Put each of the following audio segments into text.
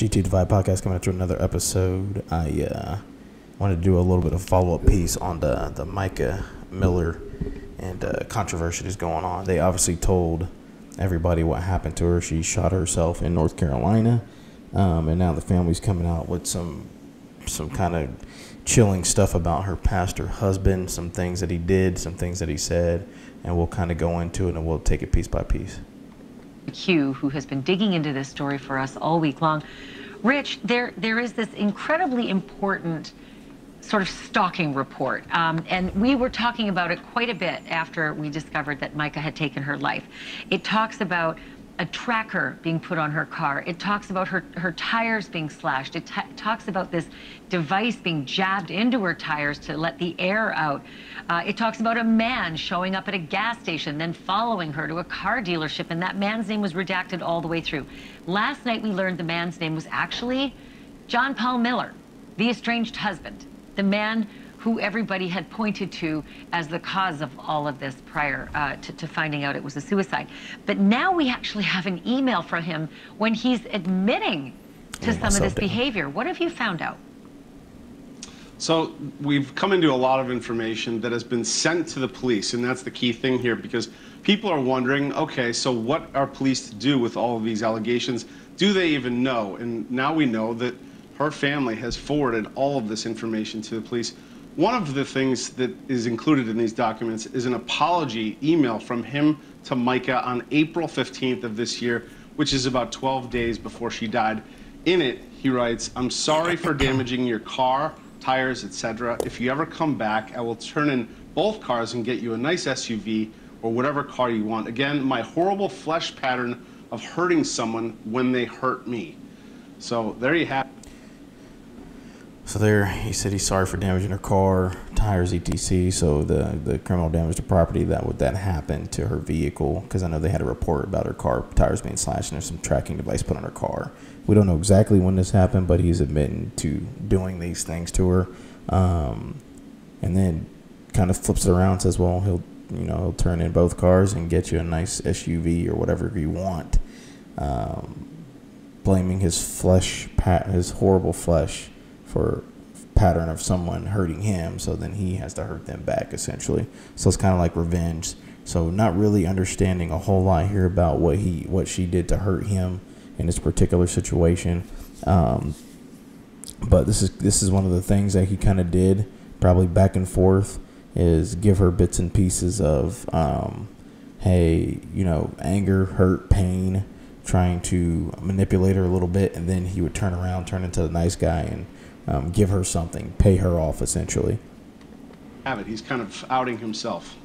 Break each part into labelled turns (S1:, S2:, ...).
S1: GT Divide Podcast coming at you another episode. I wanted to do a little bit of follow-up piece on the Mica Millar and controversy that's going on. They obviously told everybody what happened to her. She shot herself in North Carolina, and now the family's coming out with some kind of chilling stuff about her pastor husband, some things that he did, some things that he said, and we'll kind of go into it and we'll take it piece by piece.
S2: Q, who has been digging into this story for us all week long. Rich, there is this incredibly important sort of stalking report, and we were talking about it quite a bit after we discovered that Mica had taken her life. It talks about a tracker being put on her car. It talks about her tires being slashed. It talks about this device being jabbed into her tires to let the air out. It talks about a man showing up at a gas station, then following her to a car dealership, and that man's name was redacted all the way through. Last night we learned the man's name was actually John Paul Millar, the estranged husband, the man who everybody had pointed to as the cause of all of this prior to finding out it was a suicide. But now we actually have an email from him when he's admitting to some of this behavior. What have you found out?
S3: So we've come into a lot of information that has been sent to the police, and that's the key thing here, because people are wondering, okay, so what are police to do with all of these allegations? Do they even know? And now we know that her family has forwarded all of this information to the police. One of the things that is included in these documents is an apology email from him to Mica on April 15th of this year, which is about 12 days before she died. In it, he writes, "I'm sorry for damaging your car, tires, etc. If you ever come back, I will turn in both cars and get you a nice SUV or whatever car you want. Again, my horrible flesh pattern of hurting someone when they hurt me." So there you have it.
S1: So there, he said he's sorry for damaging her car, tires, etc. So the criminal damage to property that happened to her vehicle, because I know they had a report about her car tires being slashed and there's some tracking device put on her car. We don't know exactly when this happened, but he's admitting to doing these things to her, and then kind of flips it around and says, well, he'll turn in both cars and get you a nice SUV or whatever you want, blaming his horrible flesh for pattern of someone hurting him, so then he has to hurt them back, essentially. So it's kind of like revenge. So not really understanding a whole lot here about what she did to hurt him in this particular situation. But this is one of the things that he kind of did, probably back and forth, is give her bits and pieces of, hey, anger, hurt, pain, trying to manipulate her a little bit, and then he would turn around, turn into the nice guy, and give her something, pay her off, essentially.
S3: He's kind of outing himself.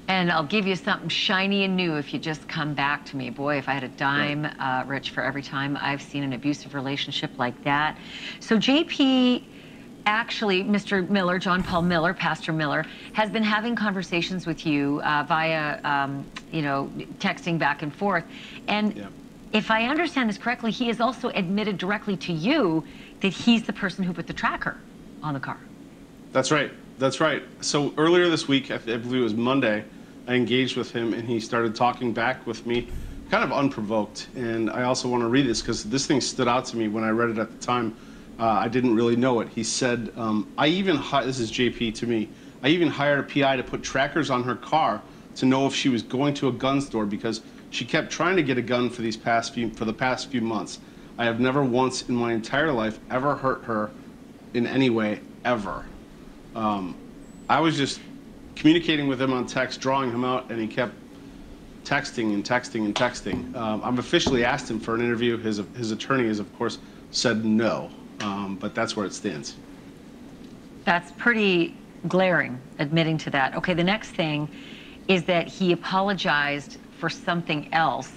S2: And I'll give you something shiny and new if you just come back to me. Boy, if I had a dime, Rich, for every time I've seen an abusive relationship like that. So JP, actually, Mr. Millar, John Paul Millar, Pastor Millar, has been having conversations with you via, texting back and forth. And if I understand this correctly, he has also admitted directly to you that he's the person who put the tracker on the car.
S3: That's right. That's right. So earlier this week, I believe it was Monday, I engaged with him and he started talking back with me, kind of unprovoked. And I also want to read this because this thing stood out to me when I read it at the time. I didn't really know it. He said, this is JP to me, I even hired a PI to put trackers on her car to know if she was going to a gun store because she kept trying to get a gun for the past few months. I have never once in my entire life ever hurt her in any way, ever. I was just communicating with him on text, drawing him out, and he kept texting and texting and texting. I've officially asked him for an interview. His attorney has, of course, said no, but that's where it stands.
S2: That's pretty glaring, admitting to that. Okay, the next thing is that he apologized for something else.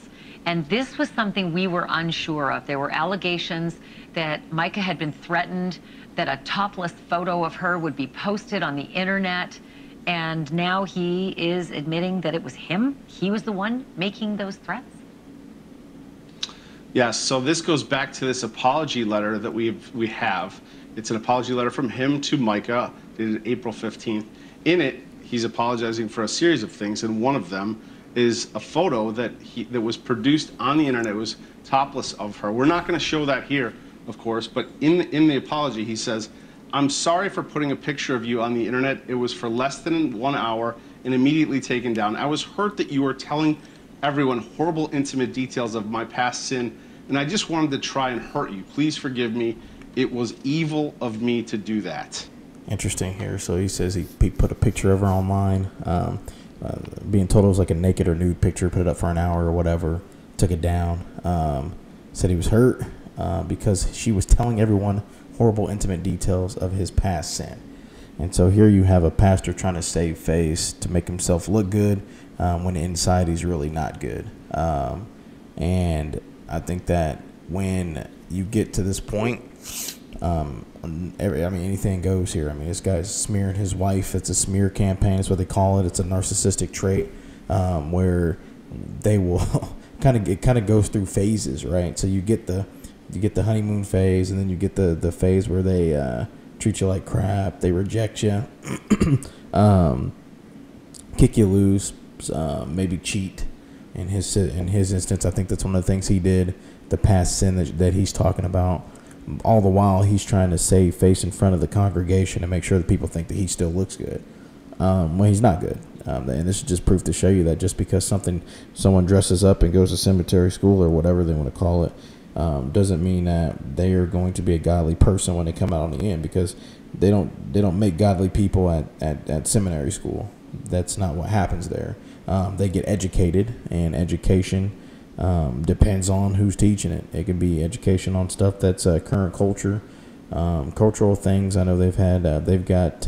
S2: And this was something we were unsure of. There were allegations that Mica had been threatened, that a topless photo of her would be posted on the internet. And now he is admitting that it was him. He was the one making those threats.
S3: Yes, so this goes back to this apology letter that we have. It's an apology letter from him to Mica, dated April 15th. In it, he's apologizing for a series of things, and one of them is a photo that was produced on the internet. It was topless of her. We're not going to show that here, of course, but in the apology, he says, "I'm sorry for putting a picture of you on the internet. It was for less than 1 hour and immediately taken down. I was hurt that you were telling everyone horrible, intimate details of my past sin, and I just wanted to try and hurt you. Please forgive me. It was evil of me to do that."
S1: Interesting here. So he says he put a picture of her online, being told it was like a naked or nude picture, put it up for an hour or whatever, took it down. Said he was hurt because she was telling everyone horrible, intimate details of his past sin. And so here you have a pastor trying to save face to make himself look good when inside he's really not good. And I think that when you get to this point, anything goes here. I mean, this guy's smearing his wife. It's a smear campaign. That's what they call it. It's a narcissistic trait where they will it kind of goes through phases, right? So you get the honeymoon phase, and then you get the phase where they treat you like crap, they reject you, kick you loose, maybe cheat. In his instance, I think that's one of the things he did. The past sin that he's talking about. All the while, he's trying to save face in front of the congregation and make sure that people think that he still looks good. Well, he's not good. And this is just proof to show you that just because someone dresses up and goes to cemetery school or whatever they want to call it, doesn't mean that they are going to be a godly person when they come out on the end, because they don't make godly people at seminary school. That's not what happens there. They get educated, and education depends on who's teaching it. It could be education on stuff that's current culture, cultural things. I know they've got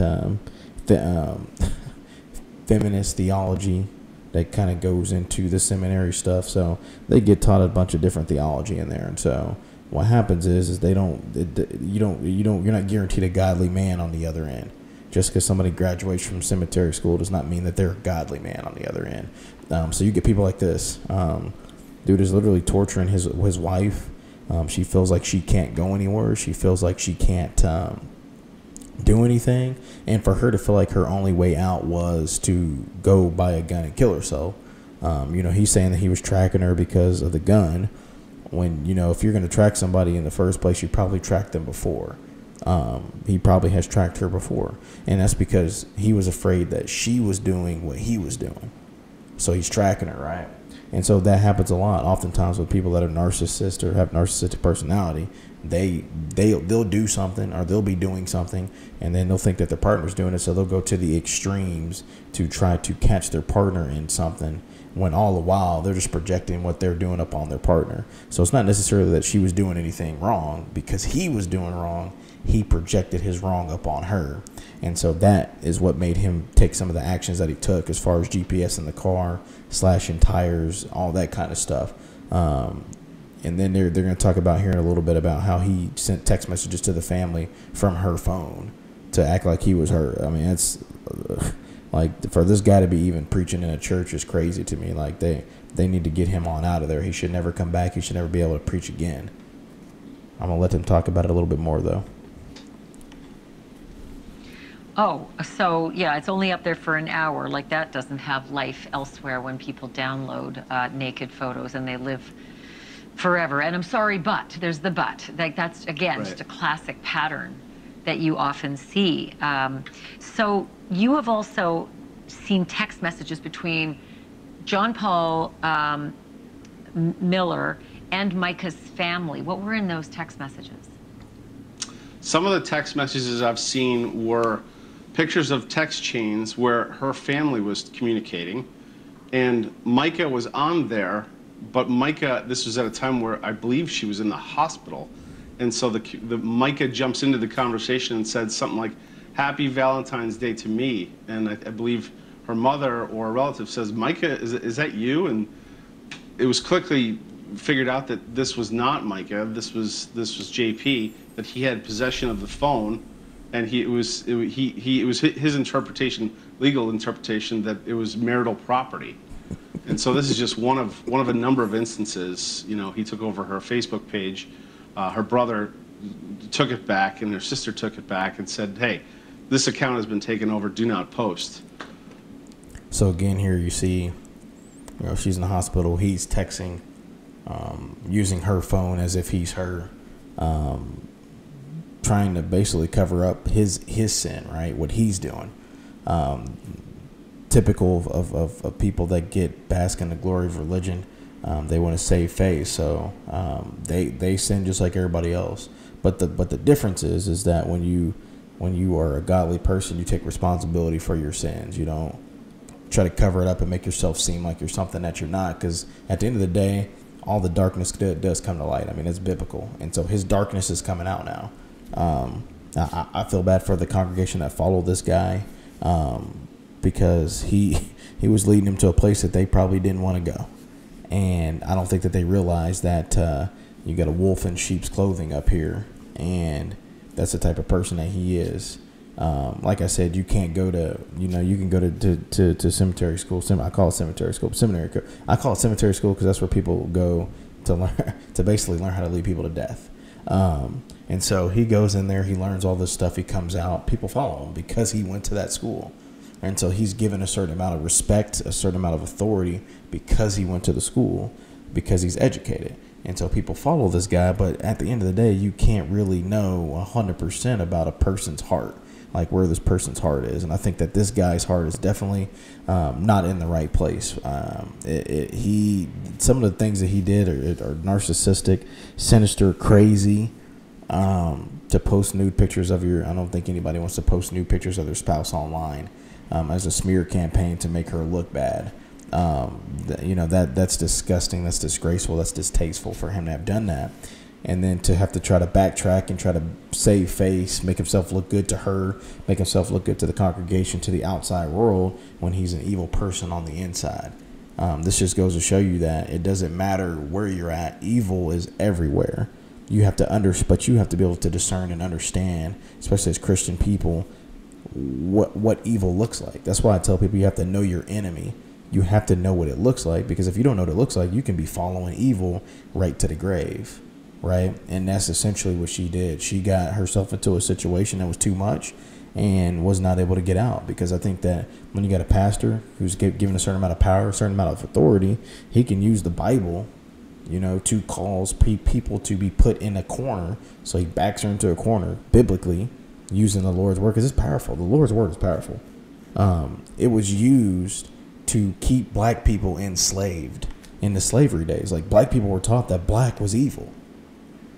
S1: feminist theology that kind of goes into the seminary stuff. So they get taught a bunch of different theology in there. And so what happens is you're not guaranteed a godly man on the other end. Just because somebody graduates from cemetery school does not mean that they're a godly man on the other end. So you get people like this. Dude is literally torturing his wife. She feels like she can't go anywhere. She feels like she can't do anything. And for her to feel like her only way out was to go buy a gun and kill herself. He's saying that he was tracking her because of the gun. When, if you're going to track somebody in the first place, you probably tracked them before. He probably has tracked her before. And that's because he was afraid that she was doing what he was doing. So he's tracking her, right? And so that happens a lot. Oftentimes with people that are narcissists or have narcissistic personality, they'll do something, or they'll be doing something, and then they'll think that their partner's doing it, so they'll go to the extremes to try to catch their partner in something, when all the while they're just projecting what they're doing upon their partner. So it's not necessarily that she was doing anything wrong because he was doing wrong. He projected his wrong upon her. And so that is what made him take some of the actions that he took, as far as GPS in the car, slashing tires, all that kind of stuff. And then they're going to talk about here in a little bit about how he sent text messages to the family from her phone to act like he was her. I mean, it's like, for this guy to be even preaching in a church is crazy to me. Like, they need to get him on out of there. He should never come back. He should never be able to preach again. I'm going to let them talk about it a little bit more, though.
S2: Oh, so yeah, it's only up there for an hour. Like, that doesn't have life elsewhere when people download naked photos and they live forever. And I'm sorry, but there's the but. Like, that's, again,
S3: right.
S2: Just a classic pattern that you often see. So you have also seen text messages between John Paul Millar and Mica's family. What were in those text messages?
S3: Some of the text messages I've seen were pictures of text chains where her family was communicating, and Mica was on there, but Mica, this was at a time where I believe she was in the hospital, and so the Mica jumps into the conversation and said something like, "Happy Valentine's Day to me," and I believe her mother or a relative says, "Mica, is that you?" And it was quickly figured out that this was not Mica. This was JP. That he had possession of the phone, and it was his interpretation, legal interpretation, that it was marital property. And so this is just one of a number of instances. He took over her Facebook page. Her brother took it back, and her sister took it back and said, "Hey, this account has been taken over. Do not post."
S1: So again, here you see You know, she's in the hospital. He's texting, using her phone as if he's her, trying to basically cover up his sin, right? What he's doing. Typical of people that get bask in the glory of religion. They want to save face, so they sin just like everybody else. But the difference is that when you are a godly person, you take responsibility for your sins. You don't try to cover it up and make yourself seem like you're something that you're not, because at the end of the day, all the darkness does come to light. I mean, it's biblical, and so his darkness is coming out now. I feel bad for the congregation that followed this guy, because he was leading them to a place that they probably didn't want to go, and I don't think that they realized that you got a wolf in sheep's clothing up here, and that's the type of person that he is. Like I said, you can't go to, you can go to cemetery school. I call it cemetery school. I call it cemetery school because that's where people go to learn, to basically learn how to lead people to death. And so he goes in there, he learns all this stuff, he comes out, people follow him because he went to that school. And so he's given a certain amount of respect, a certain amount of authority because he went to the school, because he's educated. And so people follow this guy, but at the end of the day, you can't really know 100% about a person's heart, like where this person's heart is. And I think that this guy's heart is definitely not in the right place. Some of the things that he did are narcissistic, sinister, crazy. To post nude pictures of I don't think anybody wants to post nude pictures of their spouse online as a smear campaign to make her look bad. That's disgusting. That's disgraceful. That's distasteful for him to have done that. And then to have to try to backtrack and try to save face, make himself look good to her, make himself look good to the congregation, to the outside world, when he's an evil person on the inside. This just goes to show you that it doesn't matter where you're at. Evil is everywhere. You have to but you have to be able to discern and understand, especially as Christian people, what evil looks like. That's why I tell people you have to know your enemy. You have to know what it looks like, because if you don't know what it looks like, you can be following evil right to the grave, right? And that's essentially what she did. She got herself into a situation that was too much and was not able to get out, because I think that when you got a pastor who's given a certain amount of power, a certain amount of authority, he can use the Bible, to cause people to be put in a corner. So he backs her into a corner biblically using the Lord's word, because it's powerful. The Lord's word is powerful. It was used to keep black people enslaved in the slavery days. Like, black people were taught that black was evil,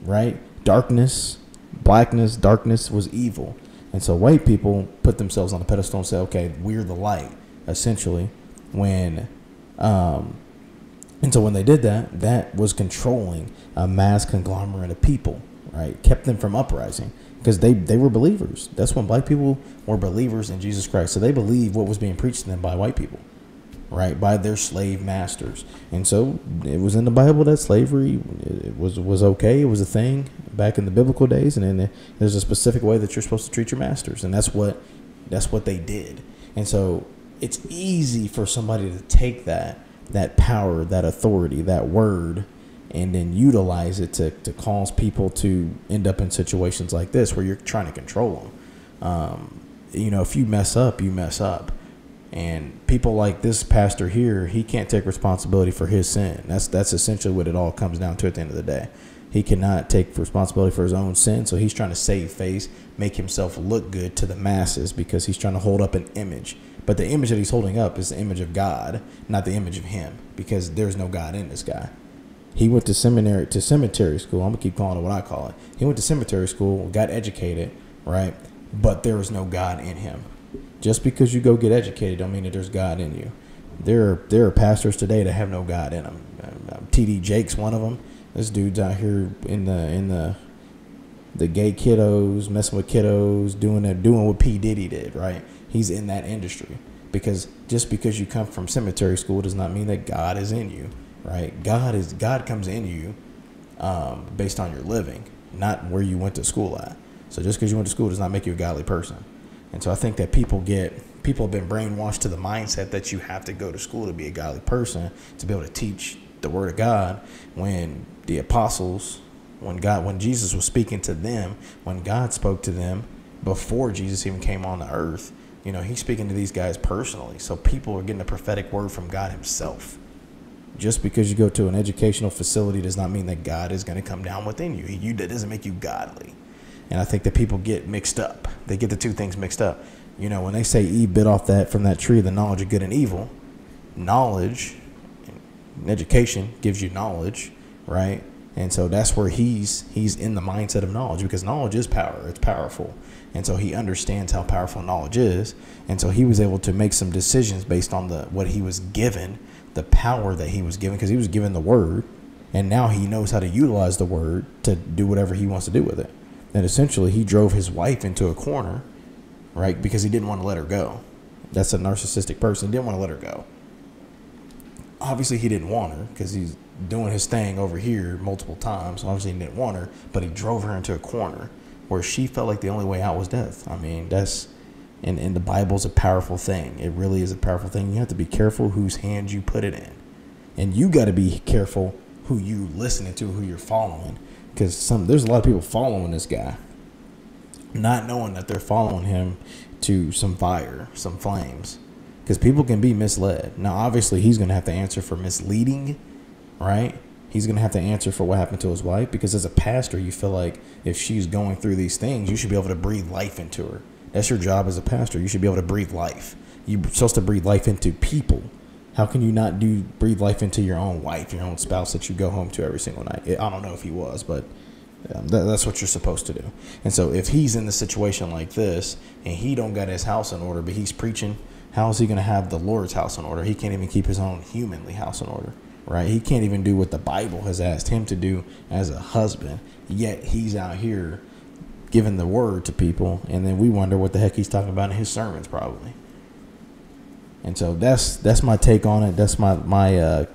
S1: right? Darkness was evil. And so white people put themselves on a pedestal and say, okay, we're the light, essentially. And so when they did that, that was controlling a mass conglomerate of people, right? Kept them from uprising, because they were believers. That's when black people were believers in Jesus Christ. So they believed what was being preached to them by white people, right? By their slave masters. And so it was in the Bible that slavery was okay. It was a thing back in the biblical days. And then there's a specific way that you're supposed to treat your masters. And that's what they did. And so it's easy for somebody to take that power, that authority, that word, and then utilize it to cause people to end up in situations like this where you're trying to control them. If you mess up, you mess up. And people like this pastor here, he can't take responsibility for his sin. That's essentially what it all comes down to at the end of the day. He cannot take responsibility for his own sin, so he's trying to save face, make himself look good to the masses, because he's trying to hold up an image. But the image that he's holding up is the image of God, not the image of him, because there's no God in this guy. He went to cemetery school. I'm going to keep calling it what I call it. He went to cemetery school, got educated, right? But there was no God in him. Just because you go get educated don't mean that there's God in you. There are pastors today that have no God in them. T.D. Jakes, one of them. This dude's out here in the gay kiddos, messing with kiddos, doing what P. Diddy did, right? He's in that industry. Because just because you come from cemetery school does not mean that God is in you, right? God comes in you based on your living, not where you went to school at. So just because you went to school does not make you a godly person. And so I think that people have been brainwashed to the mindset that you have to go to school to be a godly person, to be able to teach the word of God, when the apostles, when Jesus was speaking to them, when God spoke to them before Jesus even came on the earth, he's speaking to these guys personally. So people are getting a prophetic word from God himself. just because you go to an educational facility does not mean that God is going to come down within you. That doesn't make you godly. And I think that people get mixed up. They get the two things mixed up. You know, when they say Eve bit off from that tree, the knowledge of good and evil, knowledge and education gives you knowledge, right? And so that's where he's in the mindset of knowledge, because knowledge is power. It's powerful. And so he understands how powerful knowledge is. And so he was able to make some decisions based on what he was given, the power that he was given, because he was given the word. And now he knows how to utilize the word to do whatever he wants to do with it. And essentially he drove his wife into a corner, right? Because he didn't want to let her go. That's a narcissistic person. He didn't want to let her go. Obviously he didn't want her because he's doing his thing over here multiple times. Obviously he didn't want her, but he drove her into a corner where she felt like the only way out was death. I mean, that's, and the Bible's a powerful thing. It really is a powerful thing. You have to be careful whose hands you put it in. And you got to be careful who you listening to, who you're following. Because there's a lot of people following this guy, not knowing that they're following him to some fire, some flames. Because people can be misled. Now, obviously, he's going to have to answer for misleading, right? He's going to have to answer for what happened to his wife. Because as a pastor, you feel like if she's going through these things, you should be able to breathe life into her. That's your job as a pastor. You should be able to breathe life. You're supposed to breathe life into people. How can you not breathe life into your own wife, your own spouse that you go home to every single night? I don't know if he was, but that's what you're supposed to do. And so if he's in the situation like this and he don't got his house in order, but he's preaching, how is he going to have the Lord's house in order? He can't even keep his own humanly house in order, right? He can't even do what the Bible has asked him to do as a husband, yet he's out here giving the word to people, and then we wonder what the heck he's talking about in his sermons probably. And so that's my take on it. That's my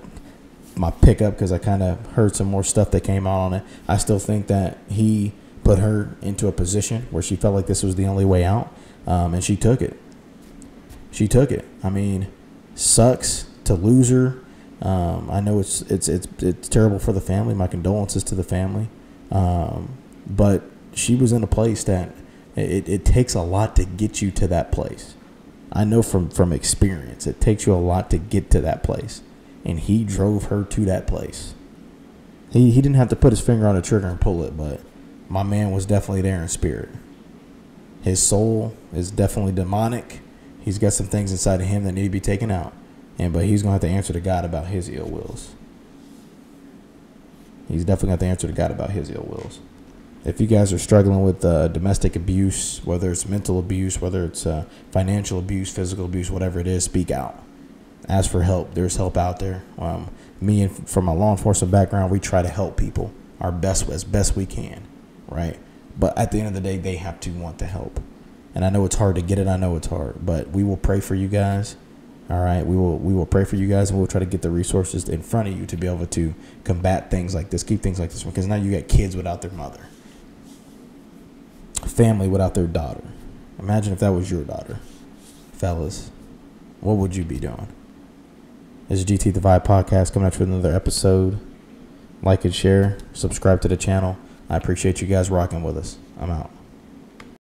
S1: pickup, because I kind of heard some more stuff that came out on it. I still think that he put her into a position where she felt like this was the only way out, and she took it. She took it. I mean, sucks to lose her. I know it's terrible for the family. My condolences to the family. But she was in a place that it takes a lot to get you to that place. I know from experience, it takes you a lot to get to that place. And he drove her to that place. He didn't have to put his finger on the trigger and pull it, but my man was definitely there in spirit. His soul is definitely demonic. He's got some things inside of him that need to be taken out. But he's going to have to answer to God about his ill wills. He's definitely going to have to answer to God about his ill wills. If you guys are struggling with domestic abuse, whether it's mental abuse, whether it's financial abuse, physical abuse, whatever it is, speak out. Ask for help. There's help out there. Me, and from a law enforcement background, we try to help people as best we can, right? But at the end of the day, they have to want the help. And I know it's hard to get it. I know it's hard. But we will pray for you guys. All right? We will pray for you guys, and we'll try to get the resources in front of you to be able to combat things like this, keep things like this. Because now you got kids without their mother. Family without their daughter. Imagine if that was your daughter. Fellas, what would you be doing? This is GT The Vibe Podcast coming at you with another episode. Like and share. Subscribe to the channel. I appreciate you guys rocking with us. I'm out.